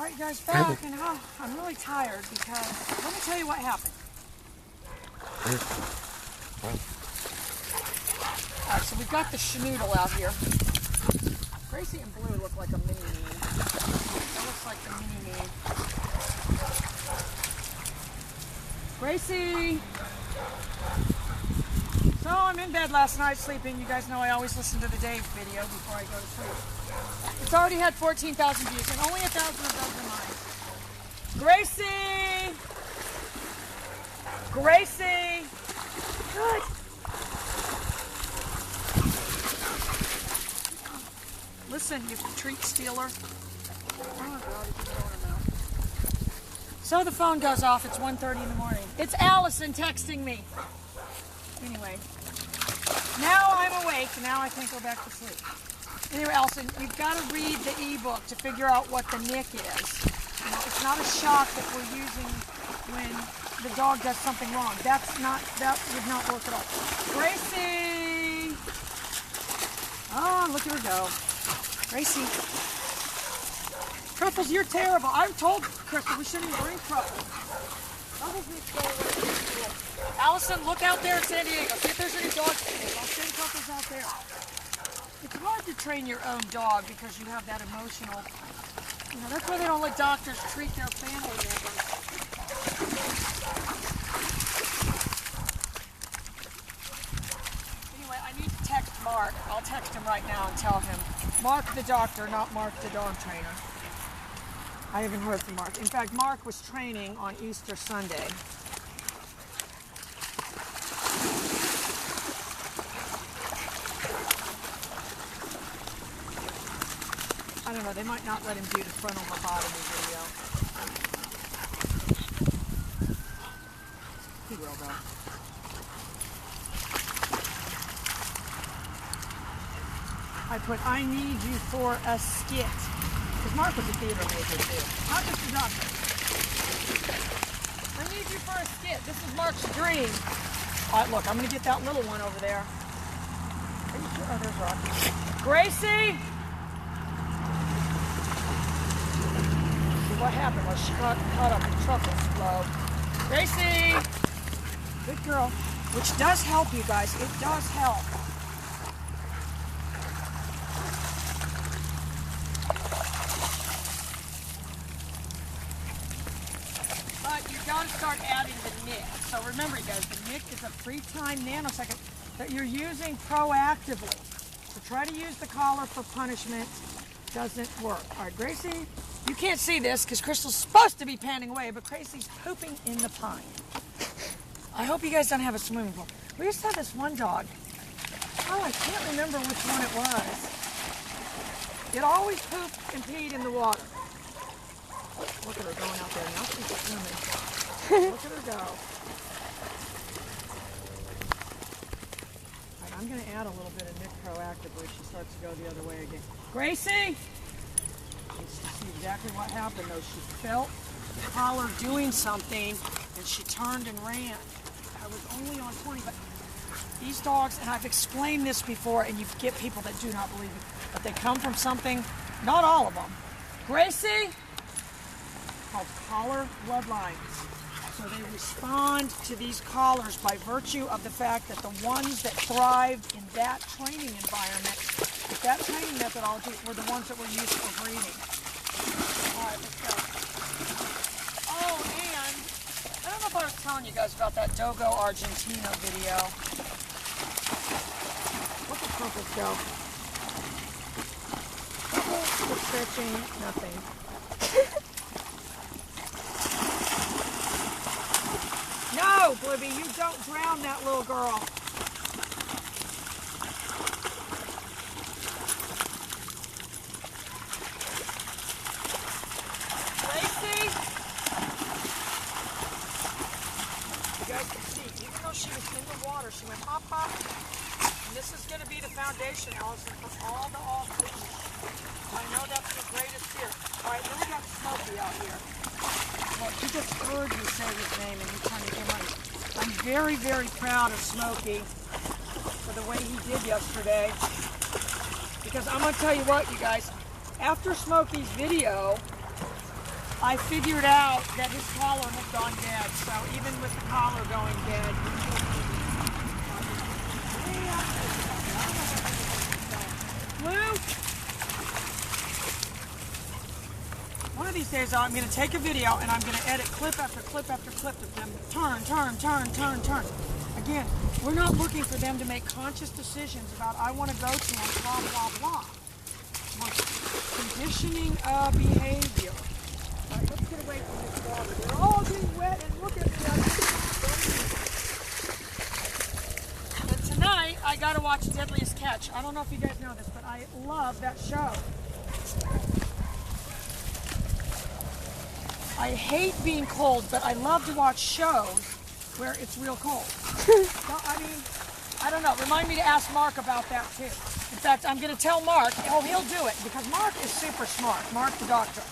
All right, guys, back, and I'm really tired because let me tell you what happened. All right, so we've got the schnoodle out here. Gracie and Bleu look like a mini-me. That looks like the mini-me. Gracie! So I'm in bed last night sleeping. You guys know I always listen to the Dave video before I go to sleep. It's already had 14,000 views and only 1,000 of those are mine. Gracie! Gracie! Good. Listen, you treat stealer. Oh, God, it's going now. So the phone goes off. It's 1:30 in the morning. It's Allison texting me. Anyway, now I'm awake. Now I can go back to sleep. Anyway, Allison, you've got to read the ebook to figure out what the nick is. You know, it's not a shock that we're using when the dog does something wrong. That would not work at all. Gracie! Oh, look at her go. Gracie. Truffles, you're terrible. I've told Crystal we shouldn't even bring Truffles. Truffles need to go away. Allison, look out there in San Diego. See if there's any dogs. I'll send Truffles out there. It's hard to train your own dog because you have that emotional. You know, that's why they don't let doctors treat their family members. Anyway, I need to text Mark. I'll text him right now and tell him. Mark the doctor, not Mark the dog trainer. I haven't heard from Mark. In fact, Mark was training on Easter Sunday. I don't know, they might not let him do the frontal lobotomy video. He will though. I put, I need you for a skit. Because Mark was a theater major too. Not just a doctor. I need you for a skit. This is Mark's dream. All right, look, I'm going to get that little one over there. Are you sure? Oh, there's Rocky. Gracie! What happened was she got caught up in Truffles flow. Gracie! Good girl. Which does help, you guys. It does help. But you got to start adding the nick. So remember, you guys, the nick is a free time nanosecond that you're using proactively. So try to use the collar for punishment. Doesn't work. All right, Gracie. You can't see this because Crystal's supposed to be panning away, but Gracie's pooping in the pond. I hope you guys don't have a swimming pool. We used to have this one dog. Oh, I can't remember which one it was. It always pooped and peed in the water. Look at her going out there. Now she's swimming. Look at her go. All right, I'm going to add a little bit of Nick proactively. She starts to go the other way again. Gracie! You see exactly what happened though. She felt the collar doing something and she turned and ran. I was only on 20, but these dogs, and I've explained this before, and you get people that do not believe it, but they come from something, not all of them. Gracie, called collar bloodlines. So they respond to these collars by virtue of the fact that the ones that thrived in that training environment, that training methodology, were the ones that were used for breeding. All right, let's go. Oh, and I don't know if I was telling you guys about that Dogo Argentina video. Look at Truffles go. Truffles, stretching, nothing. No, Blibby, you don't drown that little girl. Gracie? You guys can see, even though she was in the water, she went hop, hop. And this is going to be the foundation, Allison, for all the off-leash. I know that's the greatest fear. All right, then we got Smokie out here. Look, he just heard you say his name and he's trying to get money. I'm very, very proud of Smokie for the way he did yesterday. Because I'm going to tell you what, you guys, after Smokie's video, I figured out that his collar had gone dead, so even with the collar going dead, Blue, one of these days I'm going to take a video and I'm going to edit clip after clip after clip of them turn. Again, we're not looking for them to make conscious decisions about I want to go to them, blah, blah, blah. Conditioning of behavior. All right, let's get away from this water. They're all getting wet and look at me. And tonight, I got to watch Deadliest Catch. I don't know if you guys know this, but I love that show. I hate being cold, but I love to watch shows where it's real cold. So, I mean, I don't know. Remind me to ask Mark about that too. In fact, I'm going to tell Mark. Oh, he'll do it because Mark is super smart. Mark the doctor.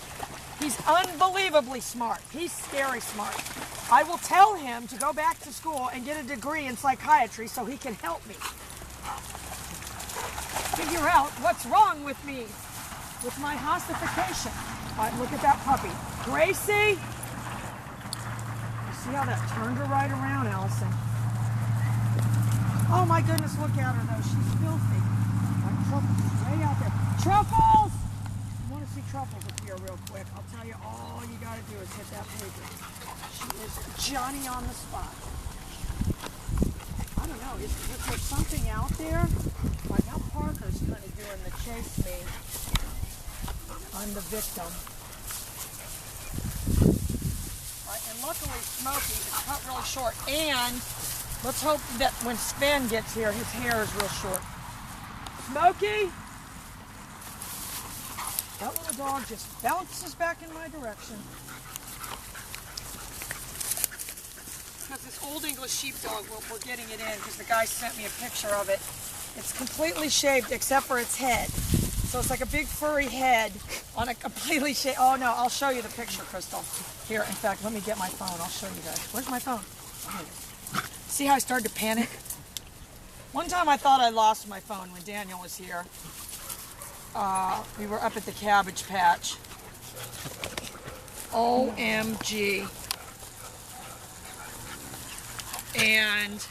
He's unbelievably smart. He's scary smart. I will tell him to go back to school and get a degree in psychiatry so he can help me figure out what's wrong with me, with my hostification. All right, look at that puppy. Gracie! You see how that turned her right around, Allison? Oh my goodness, look at her though. She's filthy. Right, Truffles is way out there. Truffles! You want to see Truffles up here real quick? I'll tell you, all you got to do is hit that pager. She is Johnny on the spot. I don't know, is there something out there? Right now Parker's kind of doing the chase me. I'm the victim. Right, and luckily Smokie is cut really short, and let's hope that when Sven gets here, his hair is real short. Smokie! That little dog just bounces back in my direction. Because this old English sheepdog, we're getting it in because the guy sent me a picture of it. It's completely shaved except for its head. So it's like a big furry head on a completely shaved... Oh no, I'll show you the picture, Crystal. Here, in fact, let me get my phone. I'll show you guys. Where's my phone? Oh, see how I started to panic? One time I thought I lost my phone when Daniel was here. We were up at the Cabbage Patch. OMG. And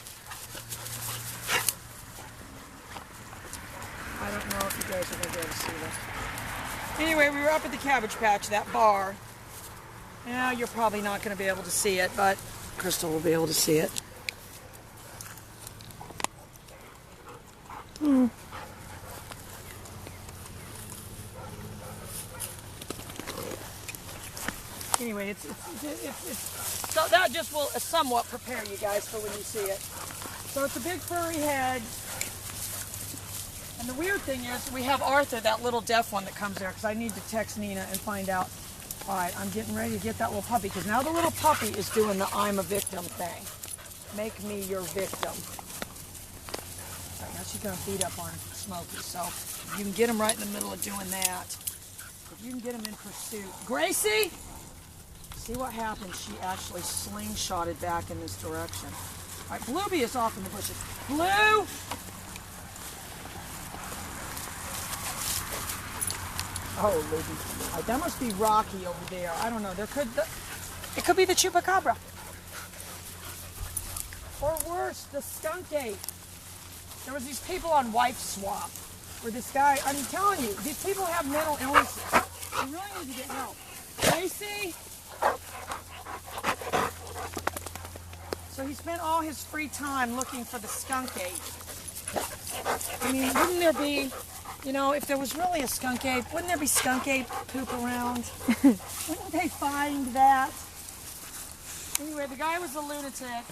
I don't know if you guys are going to be able to see this. Anyway, we were up at the Cabbage Patch, that bar. Now you're probably not going to be able to see it, but Crystal will be able to see it. Anyway, it's so that just will somewhat prepare you guys for when you see it. So it's a big furry head. And the weird thing is, we have Arthur, that little deaf one that comes there, because I need to text Nina and find out. All right, I'm getting ready to get that little puppy, because now the little puppy is doing the I'm a victim thing. Make me your victim. All right, now she's going to beat up on Smokie, so if you can get him right in the middle of doing that. If you can get him in pursuit. Gracie! See what happens? She actually slingshotted back in this direction. All right, Bluey is off in the bushes. Bleu! Oh, Libby. That must be Rocky over there. I don't know. It could be the chupacabra. Or worse, the skunk ape. There was these people on Wife Swap where this guy, I'm telling you, these people have mental illnesses. They really need to get help. Gracie? So he spent all his free time looking for the skunk ape. I mean, wouldn't there be... You know, if there was really a skunk ape, wouldn't there be skunk ape poop around? Wouldn't they find that? Anyway, the guy was a lunatic.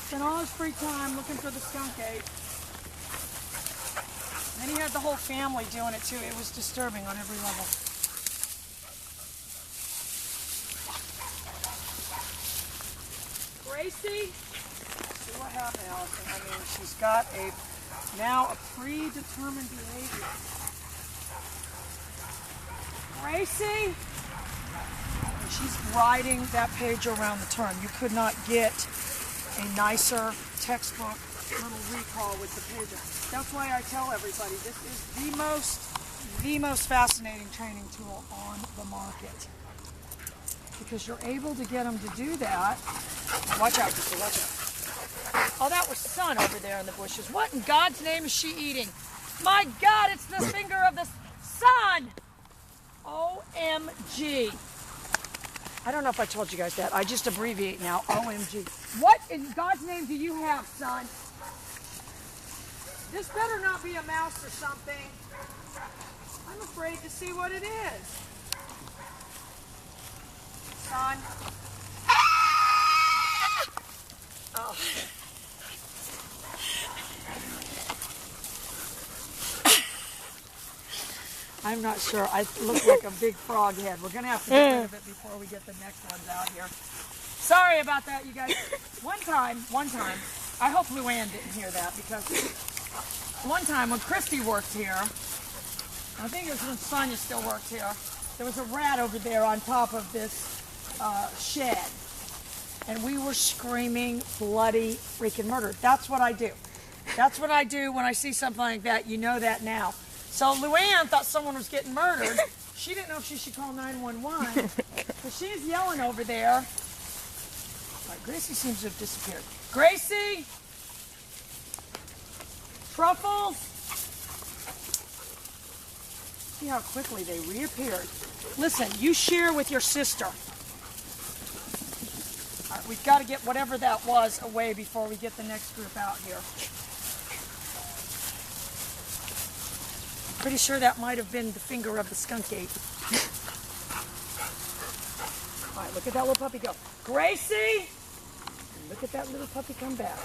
Spent all his free time looking for the skunk ape. And then he had the whole family doing it too. It was disturbing on every level. Gracie? See what happened, Allison? I mean, she's got now a predetermined behavior. Gracie? And she's riding that page around the turn. You could not get a nicer textbook little recall with the pager. That's why I tell everybody this is the most the most fascinating training tool on the market. Because you're able to get them to do that. Watch out, Gracie, watch out. Oh, that was Sun over there in the bushes. What in God's name is she eating? My God, it's the finger of the sun! OMG. I don't know if I told you guys that. I just abbreviate now, OMG. What in God's name do you have, Son? This better not be a mouse or something. I'm afraid to see what it is. Son. Oh. I'm not sure. I look like a big frog head. We're going to have to get rid of it before we get the next ones out here. Sorry about that, you guys. One time, I hope Luann didn't hear that, because one time when Christy worked here, I think it was when Sonia still worked here, there was a rat over there on top of this shed. And we were screaming bloody freaking murder. That's what I do. That's what I do when I see something like that. You know that now. So Luann thought someone was getting murdered. She didn't know if she should call 911. So she's yelling over there. All right, Gracie seems to have disappeared. Gracie! Truffles! See how quickly they reappeared. Listen, you share with your sister. All right, we've got to get whatever that was away before we get the next group out here. Pretty sure that might have been the finger of the skunk ape. All right, look at that little puppy go. Gracie! And look at that little puppy come back.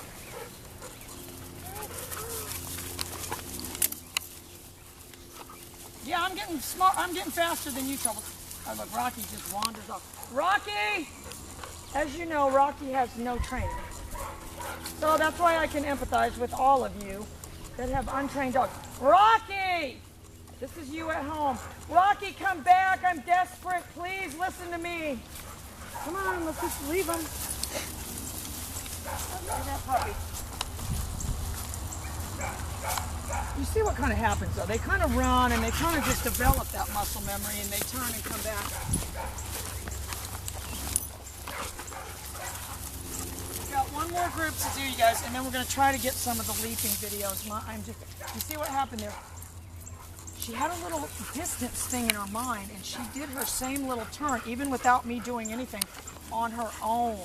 Yeah, I'm getting smart. I'm getting faster than you, Trouble. Oh, look, Rocky just wanders off. Rocky! As you know, Rocky has no training. So that's why I can empathize with all of you that have untrained dogs. Rocky! This is you at home. Rocky, come back. I'm desperate. Please listen to me. Come on, let's just leave him. Look at that puppy. You see what kind of happens, though? They kind of run, and they kind of just develop that muscle memory, and they turn and come back. We've got one more group to do, you guys, and then we're going to try to get some of the leaping videos. You see what happened there? She had a little distance thing in her mind, and she did her same little turn, even without me doing anything, on her own.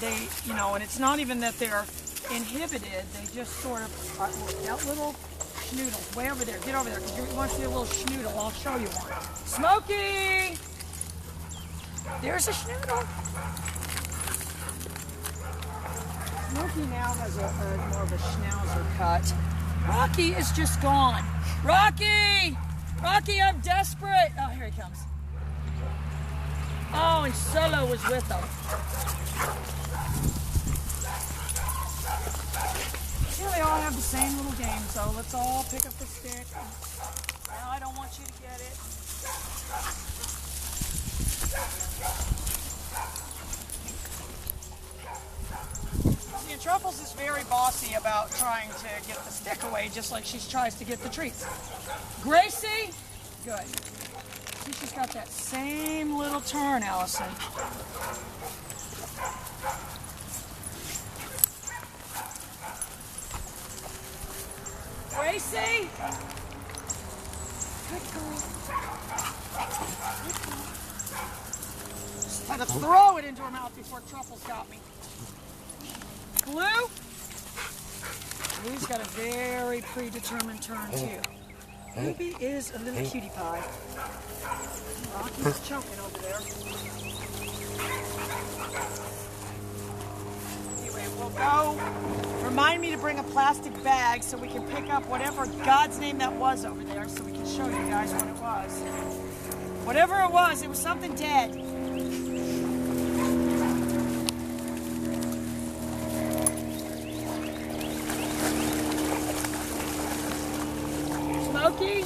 They you know, and it's not even that they're inhibited, they just sort of, that little schnoodle, way over there, get over there, because you want to see a little schnoodle, I'll show you one. Smokie! There's a schnoodle. Smokie now has more of a schnauzer cut. Rocky is just gone. Rocky! Rocky, I'm desperate! Oh, here he comes. Oh, and Solo was with them. Yeah, they all have the same little game, so let's all pick up the stick. Now I don't want you to get it. See, and Truffles is very bossy about trying to get the stick away, just like she tries to get the treats. Gracie? Good. See, she's got that same little turn, Allison. Gracie? Good girl. Just had to throw it into her mouth before Truffles got me. Bleu? Blue's got a very predetermined turn, too. Ruby is a little cutie pie. Rocky's choking over there. Anyway, we'll go. Remind me to bring a plastic bag so we can pick up whatever God's name that was over there so we can show you guys what it was. Whatever it was something dead. Smokie?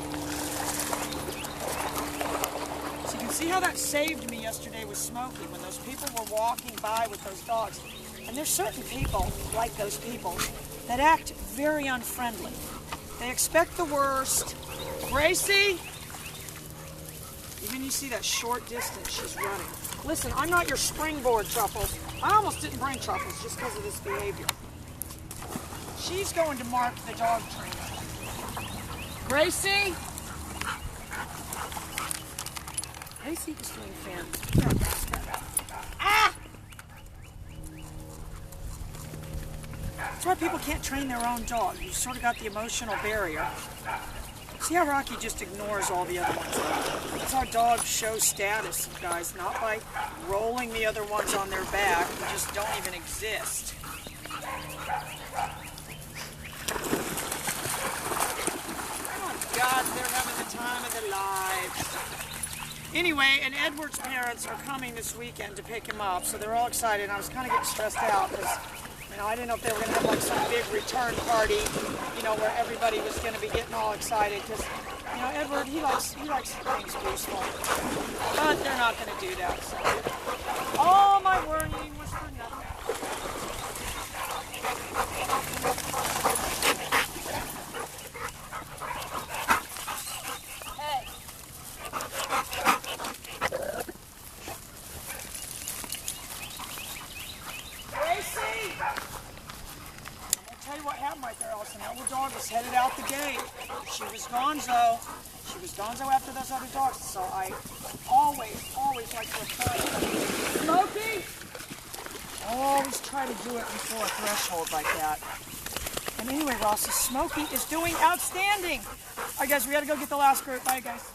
So you can see how that saved me yesterday with Smokie when those people were walking by with those dogs. And there's certain people, like those people, that act very unfriendly. They expect the worst, Gracie! Even you see that short distance she's running. Listen, I'm not your springboard, Truffles. I almost didn't bring Truffles just because of this behavior. She's going to mark the dog trainer. Gracie? Gracie is doing fantastic. Ah! That's why people can't train their own dog. You sort of got the emotional barrier. See how Rocky just ignores all the other ones? That's how dogs show status, you guys, not by rolling the other ones on their back who just don't even exist. Oh God, they're having the time of their lives. Anyway, and Edward's parents are coming this weekend to pick him up, so they're all excited. I was kind of getting stressed out because, you know, I didn't know if they were going to have like some big return party, you know, where everybody was going to be getting all excited because, you know, Edward, he likes things peaceful. But they're not going to do that, so all my worrying was for nothing. Hey. Gracie! Tell you what happened right there, Allison. That little dog was headed out the gate. She was gonzo. She was gonzo after those other dogs. So I always like to report. Smokie! Always try to do it before a threshold like that. And anyway, Ross, Smokie is doing outstanding. All right, guys, we got to go get the last group. Bye, guys.